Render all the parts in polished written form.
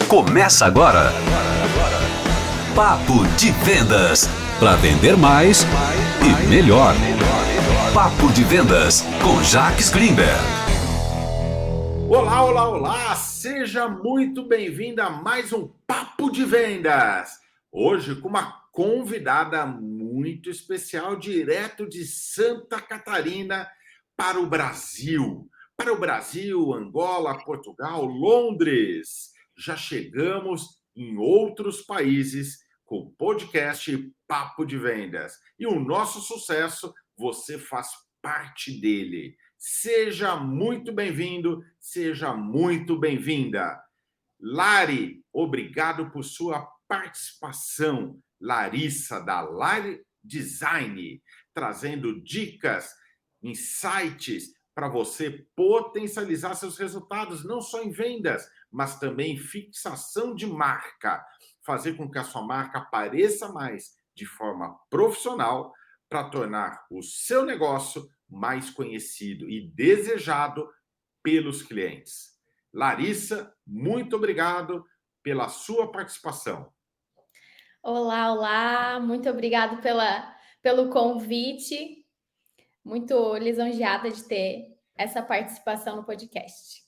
Começa agora. Papo de Vendas. Para vender mais e melhor. Papo de Vendas com Jacques Greenberg. Olá, olá, olá! Seja muito bem-vindo a mais um Papo de Vendas. Hoje com uma convidada muito especial, direto de Santa Catarina para o Brasil. Para o Brasil, Angola, Portugal, Londres. Já chegamos em outros países com o podcast Papo de Vendas. E o nosso sucesso, você faz parte dele. Seja muito bem-vindo, seja muito bem-vinda. Lari, obrigado por sua participação. Larissa, da Lari Design, trazendo dicas, insights para você potencializar seus resultados, não só em vendas, mas também em fixação de marca. Fazer com que a sua marca apareça mais de forma profissional para tornar o seu negócio mais conhecido e desejado pelos clientes. Larissa, muito obrigado pela sua participação. Olá, olá, muito obrigado pelo convite. Muito lisonjeada de ter essa participação no podcast.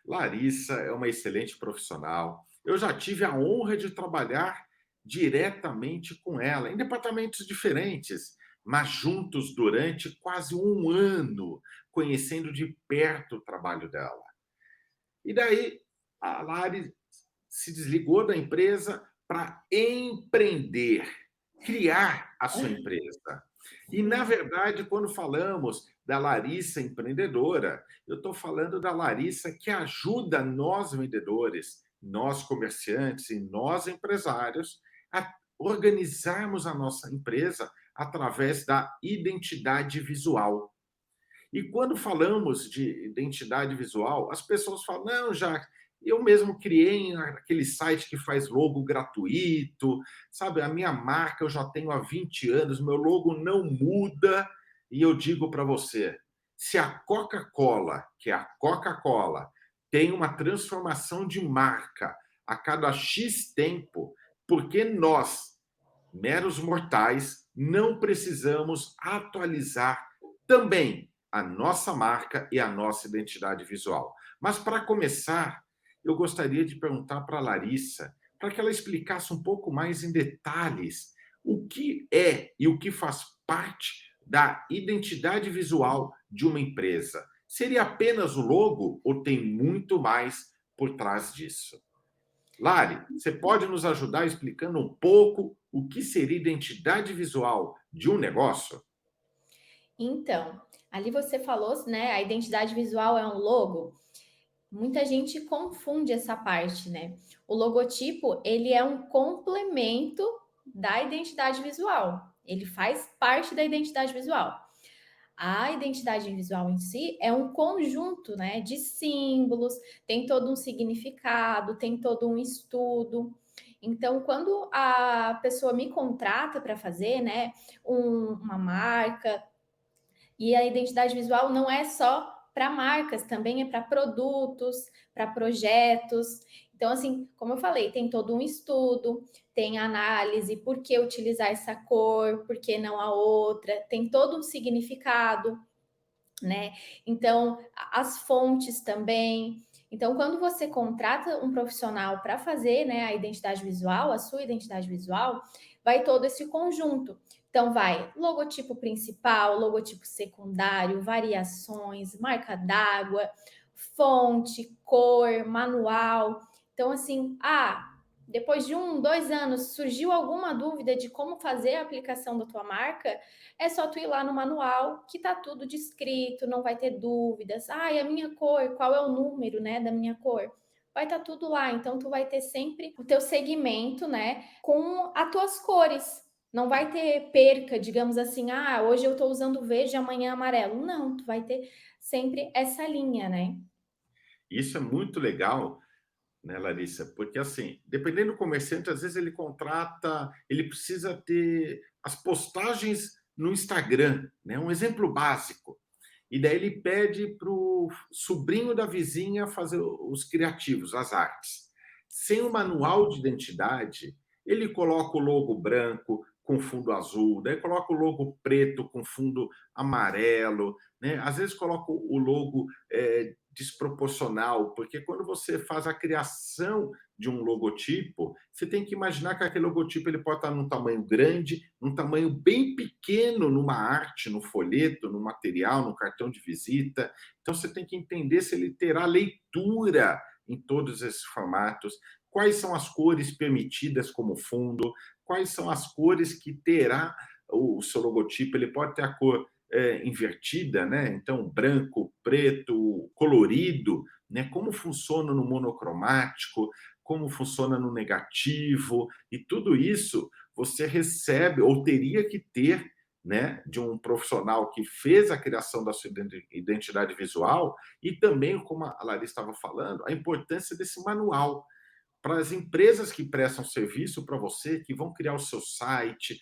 Larissa é uma excelente profissional. Eu já tive a honra de trabalhar diretamente com ela, em departamentos diferentes, mas juntos durante quase um ano, conhecendo de perto o trabalho dela. E daí, a Lari se desligou da empresa para empreender, criar a sua empresa. E, na verdade, quando falamos da Larissa empreendedora, eu estou falando da Larissa que ajuda nós vendedores, nós comerciantes e nós empresários a organizarmos a nossa empresa através da identidade visual. E quando falamos de identidade visual, as pessoas falam, não, já eu mesmo criei aquele site que faz logo gratuito, sabe? A minha marca eu já tenho há 20 anos, meu logo não muda. E eu digo para você, se a Coca-Cola, que é a Coca-Cola, tem uma transformação de marca a cada X tempo, por que nós, meros mortais, não precisamos atualizar também a nossa marca e a nossa identidade visual? Mas para começar, eu gostaria de perguntar para a Larissa, para que ela explicasse um pouco mais em detalhes o que é e o que faz parte da identidade visual de uma empresa. Seria apenas o logo ou tem muito mais por trás disso? Lari, você pode nos ajudar explicando um pouco o que seria identidade visual de um negócio? Então, ali você falou, né? A identidade visual é um logo. Muita gente confunde essa parte, né? O logotipo, ele é um complemento da identidade visual. Ele faz parte da identidade visual. A identidade visual em si é um conjunto, né, de símbolos, tem todo um significado, tem todo um estudo. Então, quando a pessoa me contrata para fazer, né, uma marca, e a identidade visual não é só para marcas, também é para produtos, para projetos. Então, assim, como eu falei, tem todo um estudo, tem análise, por que utilizar essa cor, por que não a outra, tem todo um significado, né? Então, as fontes também. Então, quando você contrata um profissional para fazer, né, a identidade visual, a sua identidade visual, vai todo esse conjunto. Então, vai logotipo principal, logotipo secundário, variações, marca d'água, fonte, cor, manual. Então, assim, depois de 2 anos, surgiu alguma dúvida de como fazer a aplicação da tua marca? É só tu ir lá no manual, que tá tudo descrito, não vai ter dúvidas. E a minha cor, qual é o número, né, da minha cor? Vai estar tudo lá, então tu vai ter sempre o teu segmento, né, com as tuas cores. Não vai ter perca, digamos assim, hoje eu estou usando verde, amanhã amarelo. Não, tu vai ter sempre essa linha, né? Isso é muito legal, né, Larissa? Porque, assim, dependendo do comerciante, às vezes ele precisa ter as postagens no Instagram, né? Um exemplo básico. E daí ele pede para o sobrinho da vizinha fazer os criativos, as artes. Sem o manual de identidade, ele coloca o logo branco com fundo azul, daí coloca o logo preto com fundo amarelo, né? Às vezes coloca o logo desproporcional, porque quando você faz a criação de um logotipo, você tem que imaginar que aquele logotipo ele pode estar num tamanho grande, num tamanho bem pequeno, numa arte, no folheto, no material, no cartão de visita. Então você tem que entender se ele terá leitura em todos esses formatos, quais são as cores permitidas como fundo, quais são as cores que terá o seu logotipo. Ele pode ter a cor invertida, né? Então, branco, preto, colorido, né? Como funciona no monocromático, como funciona no negativo, e tudo isso você recebe, ou teria que ter, né, de um profissional que fez a criação da sua identidade visual, e também, como a Larissa estava falando, a importância desse manual para as empresas que prestam serviço para você, que vão criar o seu site,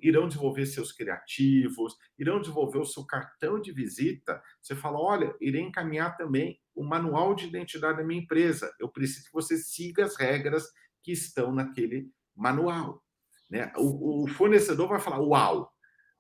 irão desenvolver seus criativos, irão desenvolver o seu cartão de visita. Você fala, olha, irei encaminhar também o manual de identidade da minha empresa. Eu preciso que você siga as regras que estão naquele manual. Né? O fornecedor vai falar, uau,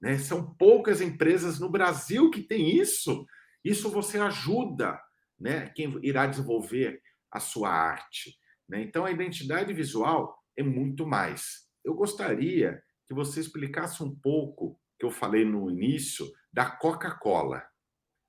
né? São poucas empresas no Brasil que têm isso. Isso você ajuda, né, quem irá desenvolver a sua arte. Né? Então, a identidade visual é muito mais. Eu gostaria que você explicasse um pouco, que eu falei no início, da Coca-Cola.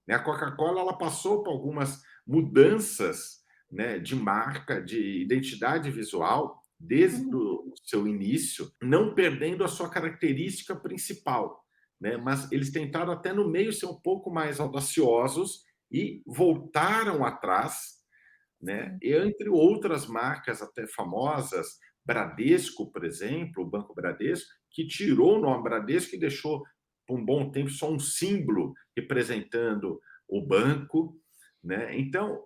Né? A Coca-Cola ela passou por algumas mudanças, né, de marca, de identidade visual, desde o seu início, não perdendo a sua característica principal. Né? Mas eles tentaram até no meio ser um pouco mais audaciosos e voltaram atrás, né? E entre outras marcas até famosas, Bradesco, por exemplo, o Banco Bradesco, que tirou o nome Bradesco e deixou por um bom tempo só um símbolo representando o banco, né? Então,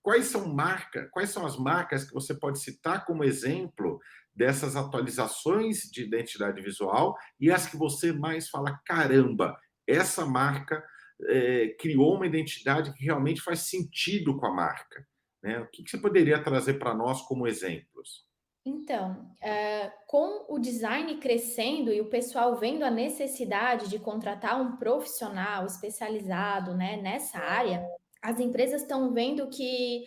quais são as marcas que você pode citar como exemplo dessas atualizações de identidade visual e as que você mais fala, caramba, essa marca criou uma identidade que realmente faz sentido com a marca? Né? O que você poderia trazer para nós como exemplos? Então, com o design crescendo e o pessoal vendo a necessidade de contratar um profissional especializado, né, nessa área, as empresas estão vendo que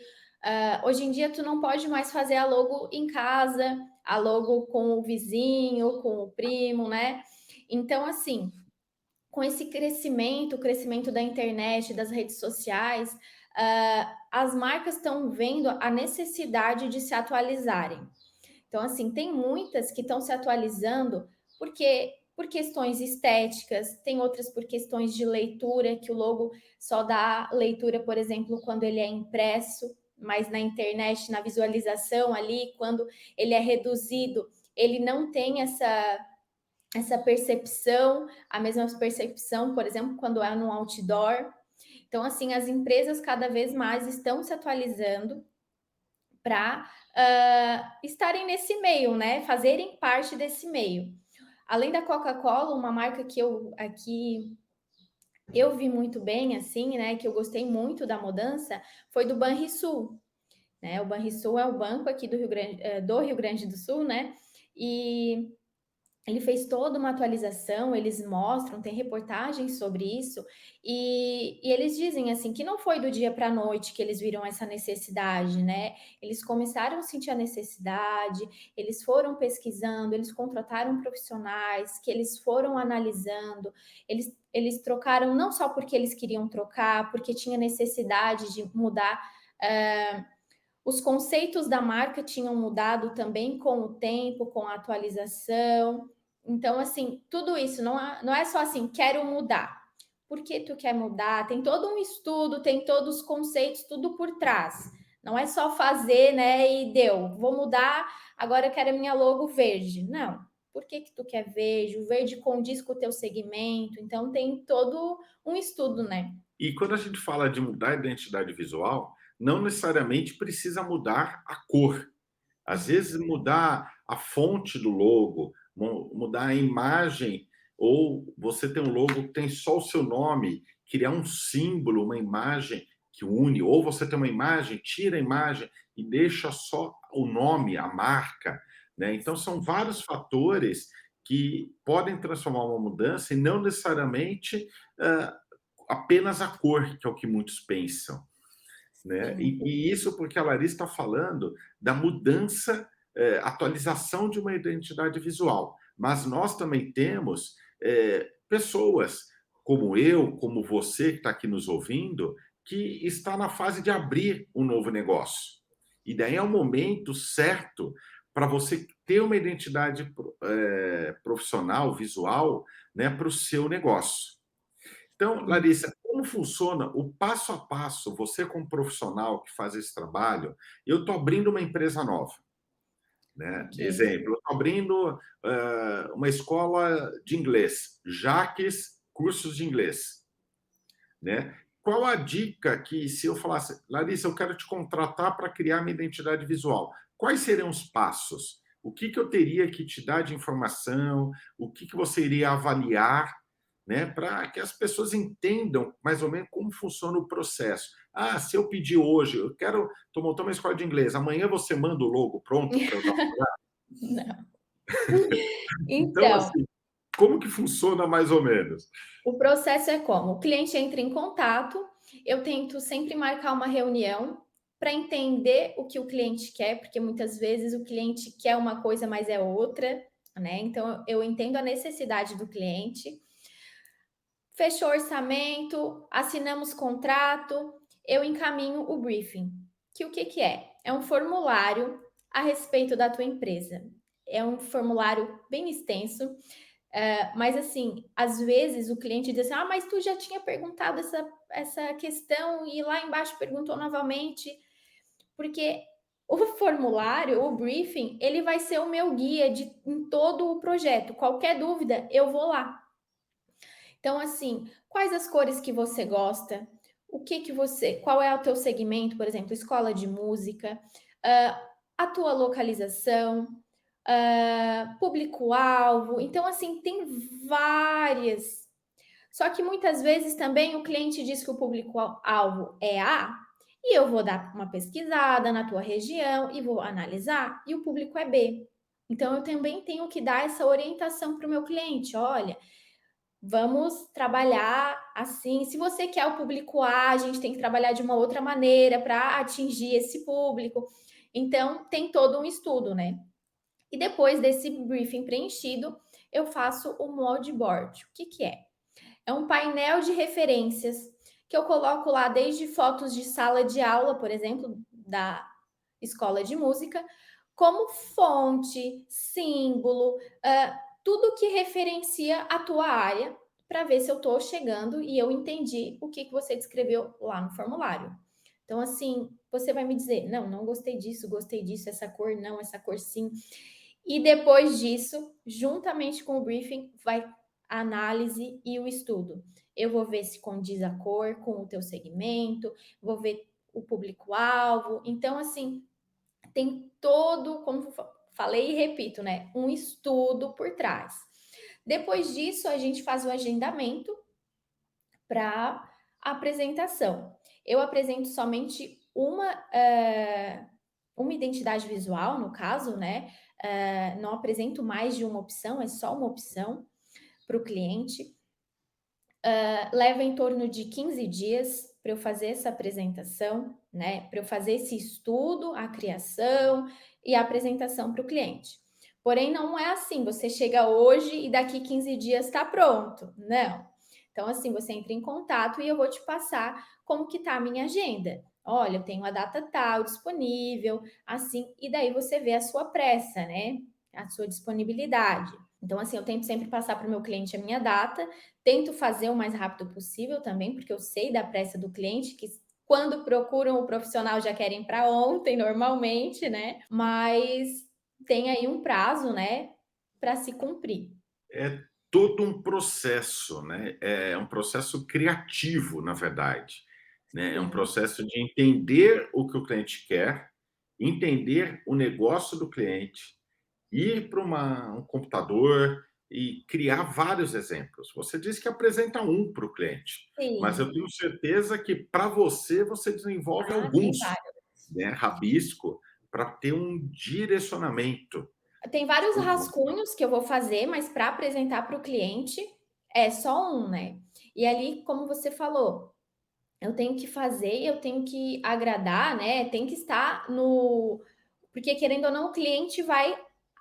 hoje em dia tu não pode mais fazer a logo em casa, a logo com o vizinho, com o primo, né? Então, assim, com esse crescimento, o crescimento da internet, das redes sociais, as marcas estão vendo a necessidade de se atualizarem. Então, assim, tem muitas que estão se atualizando porque por questões estéticas, tem outras por questões de leitura, que o logo só dá leitura, por exemplo, quando ele é impresso, mas na internet, na visualização ali, quando ele é reduzido, ele não tem essa percepção, a mesma percepção, por exemplo, quando é no outdoor. Então, assim, as empresas cada vez mais estão se atualizando para estarem nesse meio, né? Fazerem parte desse meio. Além da Coca-Cola, uma marca que eu vi muito bem, assim, né? Que eu gostei muito da mudança, foi do Banrisul. Né? O Banrisul é o banco aqui do Rio Grande do Sul, né? E ele fez toda uma atualização, eles mostram, tem reportagens sobre isso, e eles dizem assim que não foi do dia para a noite que eles viram essa necessidade, né? Eles começaram a sentir a necessidade, eles foram pesquisando, eles contrataram profissionais, que eles foram analisando, eles trocaram não só porque eles queriam trocar, porque tinha necessidade de mudar. Os conceitos da marca tinham mudado também com o tempo, com a atualização. Então, assim, tudo isso não é só assim, quero mudar. Por que tu quer mudar? Tem todo um estudo, tem todos os conceitos, tudo por trás. Não é só fazer, né, e deu. Vou mudar, agora eu quero a minha logo verde. Não. Por que tu quer verde? O verde condiz com o teu segmento. Então, tem todo um estudo, né? E quando a gente fala de mudar a identidade visual, não necessariamente precisa mudar a cor. Às vezes, mudar a fonte do logo, mudar a imagem, ou você tem um logo que tem só o seu nome, criar um símbolo, uma imagem que une, ou você tem uma imagem, tira a imagem, e deixa só o nome, a marca, né? Então, são vários fatores que podem transformar uma mudança e não necessariamente apenas a cor, que é o que muitos pensam, né? Sim. E isso porque a Larissa está falando da mudança, atualização de uma identidade visual. Mas nós também temos pessoas como eu, como você que está aqui nos ouvindo, que está na fase de abrir um novo negócio. E daí é o momento certo para você ter uma identidade profissional, visual, né, para o seu negócio. Então, Larissa, como funciona o passo a passo, você como profissional que faz esse trabalho, eu estou abrindo uma empresa nova, né? Ok. Exemplo, eu estou abrindo uma escola de inglês, Jaques Cursos de Inglês, né? Qual a dica que, se eu falasse, Larissa, eu quero te contratar para criar minha identidade visual, quais seriam os passos? O que eu teria que te dar de informação? O que você iria avaliar, né, para que as pessoas entendam mais ou menos como funciona o processo? Ah, se eu pedir hoje, eu quero, estou montando uma escola de inglês, amanhã você manda o logo pronto para eu dar uma olhada? Não. Então, Então, assim, como que funciona mais ou menos? o processo é como? O cliente entra em contato, eu tento sempre marcar uma reunião para entender o que o cliente quer, porque muitas vezes o cliente quer uma coisa, mas é outra, né? Então, eu entendo a necessidade do cliente. Fechou o orçamento, assinamos contrato, eu encaminho o briefing. Que o que que é? É um formulário a respeito da tua empresa. É um formulário bem extenso, mas assim, às vezes o cliente diz assim: ah, mas tu já tinha perguntado essa questão e lá embaixo perguntou novamente, porque o formulário, o briefing, ele vai ser o meu guia em todo o projeto. Qualquer dúvida, eu vou lá. Então, assim, quais as cores que você gosta? O que que você, qual é o teu segmento, por exemplo, escola de música, a tua localização, público-alvo. Então, assim, tem várias. Só que muitas vezes também o cliente diz que o público-alvo é A, e eu vou dar uma pesquisada na tua região e vou analisar, e o público é B. Então, eu também tenho que dar essa orientação para o meu cliente. Olha, vamos trabalhar assim. Se você quer o público A, a gente tem que trabalhar de uma outra maneira para atingir esse público. Então, tem todo um estudo, né? E depois desse briefing preenchido, eu faço o mood board. O que que é? É um painel de referências que eu coloco lá desde fotos de sala de aula, por exemplo, da escola de música, como fonte, símbolo, tudo que referencia a tua área, para ver se eu estou chegando e eu entendi o que você descreveu lá no formulário. Então, assim, você vai me dizer, não, não gostei disso, essa cor não, essa cor sim. E depois disso, juntamente com o briefing, vai a análise e o estudo. Eu vou ver se condiz a cor com o teu segmento, vou ver o público-alvo. Então, assim, tem todo, como falei e repito, né, um estudo por trás. Depois disso, a gente faz o agendamento para apresentação. Eu apresento somente uma identidade visual, no caso, né? Não apresento mais de uma opção, é só uma opção para o cliente. Leva em torno de 15 dias para eu fazer essa apresentação, né? Para eu fazer esse estudo, a criação e a apresentação para o cliente. Porém, não é assim, você chega hoje e daqui 15 dias está pronto. Não. Então, assim, você entra em contato e eu vou te passar como que está a minha agenda. Olha, eu tenho a data tal disponível, assim, e daí você vê a sua pressa, né? A sua disponibilidade. Então, assim, eu tento sempre passar para o meu cliente a minha data, tento fazer o mais rápido possível também, porque eu sei da pressa do cliente, que quando procuram o profissional já querem para ontem, normalmente, né? Mas tem aí um prazo, né, para se cumprir. É todo um processo, né? É um processo criativo, na verdade, né? É um Sim, processo de entender o que o cliente quer, entender o negócio do cliente, ir para um computador e criar vários exemplos. Você disse que apresenta um para o cliente, mas eu sim. tenho certeza que para você, você desenvolve Ah, tem alguns. vários. né, rabisco, para ter um direcionamento. Tem vários rascunhos que eu vou fazer, mas para apresentar para o cliente é só um, né? E ali, como você falou, eu tenho que fazer, eu tenho que agradar, né? Tem que estar no. Porque, querendo ou não, o cliente vai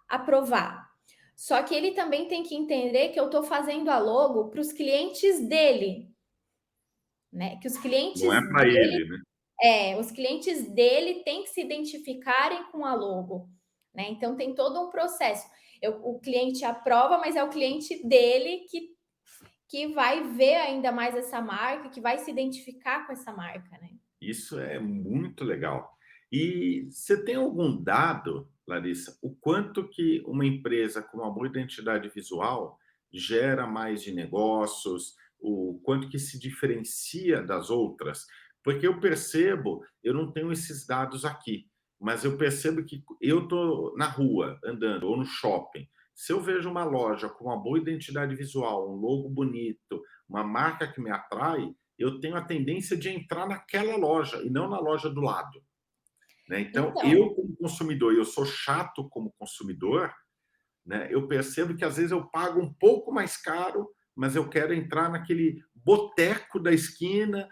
aprovar. Só que ele também tem que entender que eu estou fazendo a logo para os clientes dele, né? Que os Não clientes é para ele, né? os clientes dele têm que se identificarem com a logo, né? Então tem todo um processo. O cliente aprova, mas é o cliente dele que vai ver ainda mais essa marca, que vai se identificar com essa marca, né? Isso é muito legal. E você tem algum dado, Larissa, o quanto que uma empresa com uma boa identidade visual gera mais de negócios, o quanto que se diferencia das outras? Porque eu percebo, eu não tenho esses dados aqui, mas eu percebo que eu estou na rua andando ou no shopping. Se eu vejo uma loja com uma boa identidade visual, um logo bonito, uma marca que me atrai, eu tenho a tendência de entrar naquela loja e não na loja do lado, né? Então, Então, eu como consumidor, e eu sou chato como consumidor, né? Eu percebo que às vezes eu pago um pouco mais caro, mas eu quero entrar naquele boteco da esquina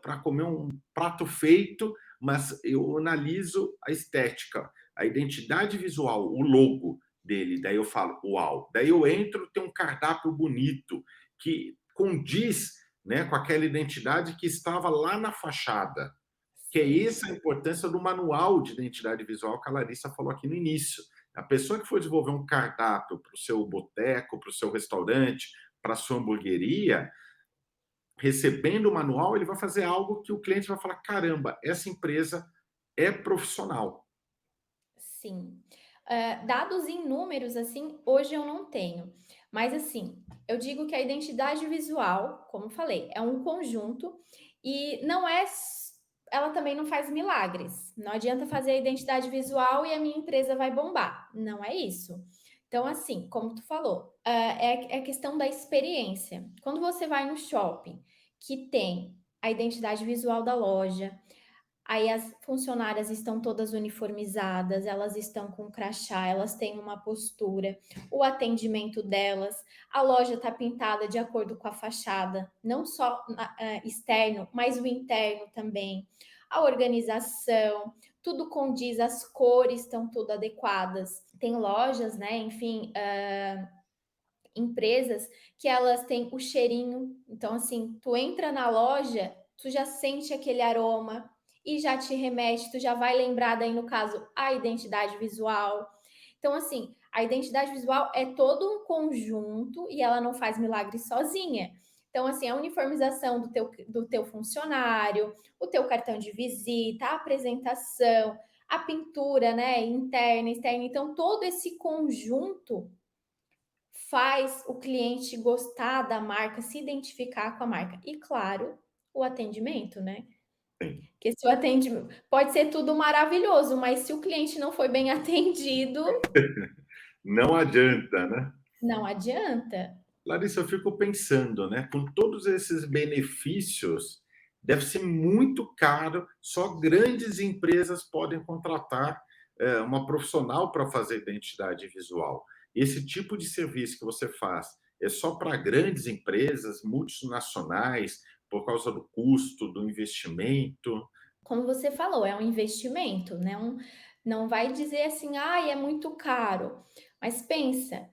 para comer um prato feito, mas eu analiso a estética, a identidade visual, o logo dele. Daí eu falo, uau! Daí eu entro, tem um cardápio bonito que condiz, né, com aquela identidade que estava lá na fachada. Que é sim. essa a importância do manual de identidade visual que a Larissa falou aqui no início. A pessoa que for desenvolver um cardápio para o seu boteco, para o seu restaurante, para a sua hamburgueria, recebendo o manual, ele vai fazer algo que o cliente vai falar: caramba, essa empresa é profissional. Sim. Dados em números, assim, hoje eu não tenho. Mas, assim, eu digo que a identidade visual, como eu falei, é um conjunto e não é. Ela também não faz milagres. Não adianta fazer a identidade visual e a minha empresa vai bombar. Não é isso. Então, assim, como tu falou, é questão da experiência. Quando você vai no shopping que tem a identidade visual da loja, aí as funcionárias estão todas uniformizadas, elas estão com crachá, elas têm uma postura, o atendimento delas, a loja está pintada de acordo com a fachada, não só externo, mas o interno também. A organização, tudo condiz, as cores estão tudo adequadas. Tem lojas, né? Enfim, empresas que elas têm o cheirinho. Então, assim, tu entra na loja, tu já sente aquele aroma e já te remete, tu já vai lembrar daí, no caso, a identidade visual. Então, assim, a identidade visual é todo um conjunto e ela não faz milagre sozinha. Então, assim, a uniformização do teu funcionário, o teu cartão de visita, a apresentação, a pintura, né, interna, externa. Então, todo esse conjunto faz o cliente gostar da marca, se identificar com a marca. E claro, o atendimento, né? Sim. Porque se o atendimento pode ser tudo maravilhoso, mas se o cliente não foi bem atendido, Não adianta, né? não adianta. Larissa, eu fico pensando, né? Com todos esses benefícios, deve ser muito caro. Só grandes empresas podem contratar uma profissional para fazer identidade visual. Esse tipo de serviço que você faz é só para grandes empresas, multinacionais, por causa do custo, do investimento. Como você falou, é um investimento, né? Não vai dizer assim, ai, é muito caro. Mas pensa,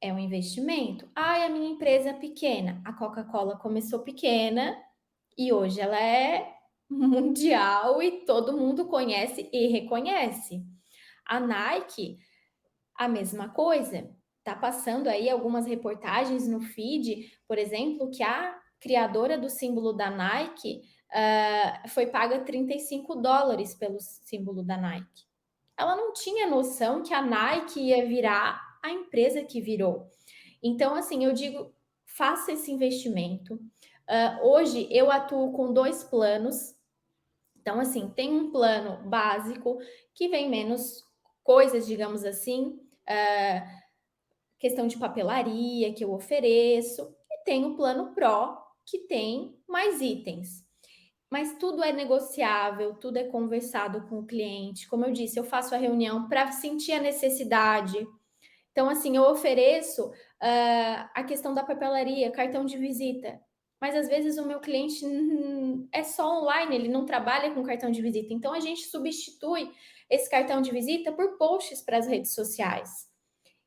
é um investimento. Ai, a minha empresa é pequena. A Coca-Cola começou pequena e hoje ela é mundial e todo mundo conhece e reconhece. A Nike, a mesma coisa. Tá passando aí algumas reportagens no feed, por exemplo, que a criadora do símbolo da Nike foi paga US$ 35 pelo símbolo da Nike. Ela não tinha noção que a Nike ia virar a empresa que virou. Então, assim, eu digo, faça esse investimento. Hoje eu atuo com 2 planos. Então, assim, tem um plano básico que vem menos coisas, digamos assim, questão de papelaria que eu ofereço, e tem o plano Pro, que tem mais itens. mas tudo é negociável, tudo é conversado com o cliente. Como eu disse, eu faço a reunião para sentir a necessidade. Então, assim, eu ofereço a questão da papelaria, cartão de visita, mas às vezes o meu cliente é só online, ele não trabalha com cartão de visita. Então, a gente substitui esse cartão de visita por posts para as redes sociais,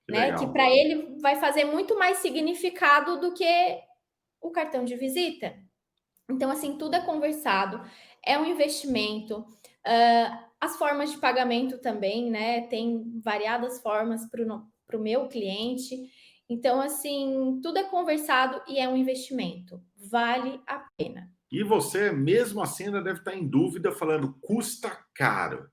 Que né? Que legal. para ele vai fazer muito mais significado do que o cartão de visita. Então, assim, tudo é conversado, é um investimento. As formas de pagamento também, né? Tem variadas formas para o meu cliente. Então, assim, tudo é conversado e é um investimento. Vale a pena. E você, mesmo assim, ainda deve estar em dúvida, falando, custa caro.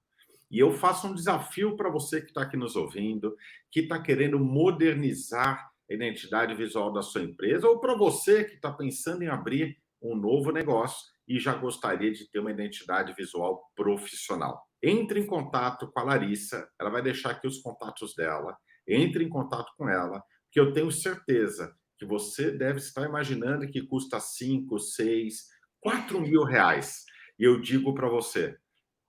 E eu faço um desafio para você que está aqui nos ouvindo, que está querendo modernizar a identidade visual da sua empresa, ou para você que está pensando em abrir um novo negócio e já gostaria de ter uma identidade visual profissional. Entre em contato com a Larissa, ela vai deixar aqui os contatos dela. Entre em contato com ela, que eu tenho certeza que você deve estar imaginando que custa 5, 6, 4 mil reais. E eu digo para você,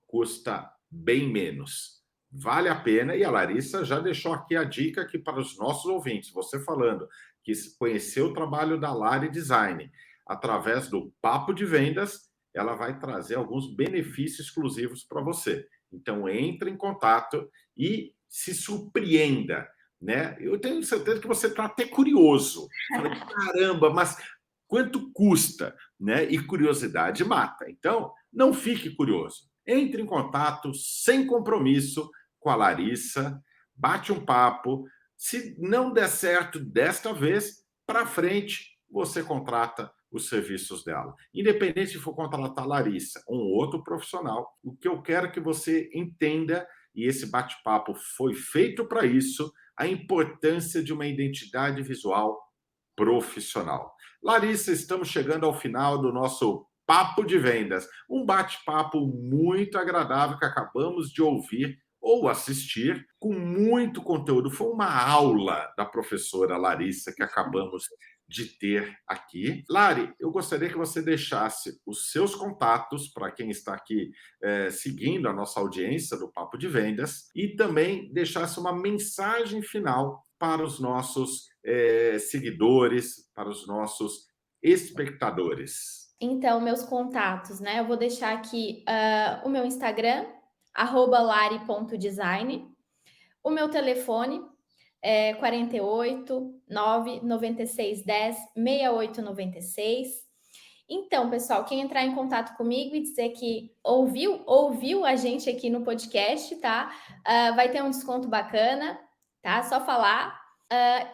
custa bem menos. Vale a pena. E a Larissa já deixou aqui a dica aqui para os nossos ouvintes. Você falando que conheceu o trabalho da Lari Design através do Papo de Vendas, ela vai trazer alguns benefícios exclusivos para você. Então, entre em contato e se surpreenda, né? Eu tenho certeza que você está até curioso. Falei, caramba, mas quanto custa, né? E curiosidade mata. Então, não fique curioso. Entre em contato sem compromisso com a Larissa, bate um papo. Se não der certo desta vez, para frente, você contrata os serviços dela. Independente se for contratar a Larissa ou um outro profissional, o que eu quero que você entenda, e esse bate-papo foi feito para isso, a importância de uma identidade visual profissional. Larissa, estamos chegando ao final do nosso Papo de Vendas, um bate-papo muito agradável que acabamos de ouvir ou assistir, com muito conteúdo. Foi uma aula da professora Larissa que acabamos de ter aqui. Lari, eu gostaria que você deixasse os seus contatos para quem está aqui seguindo a nossa audiência do Papo de Vendas e também deixasse uma mensagem final para os nossos seguidores, para os nossos espectadores. Então, meus contatos, né? Eu vou deixar aqui o meu Instagram, @lari.design, o meu telefone é 48 996 10 6896. Então, pessoal, quem entrar em contato comigo e dizer que ouviu a gente aqui no podcast, tá? Vai ter um desconto bacana, tá? Só falar.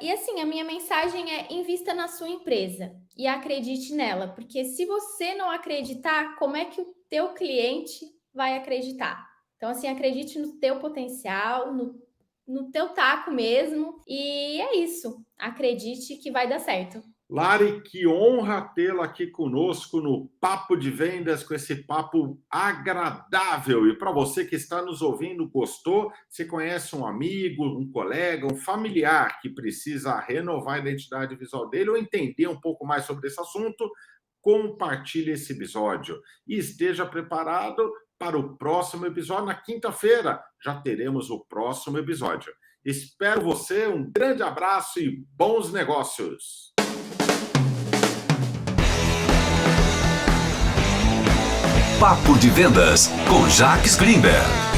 E assim, a minha mensagem é: invista na sua empresa e acredite nela, porque se você não acreditar, como é que o teu cliente vai acreditar? Então, assim, acredite no teu potencial, no teu taco mesmo, e é isso. Acredite que vai dar certo. Lari, que honra tê-la aqui conosco no Papo de Vendas, com esse papo agradável. E para você que está nos ouvindo, gostou, você conhece um amigo, um colega, um familiar que precisa renovar a identidade visual dele ou entender um pouco mais sobre esse assunto, compartilhe esse episódio e esteja preparado para o próximo episódio. Na quinta-feira já teremos o próximo episódio. Espero você, um grande abraço e bons negócios! Papo de Vendas com Jacques Greenberg.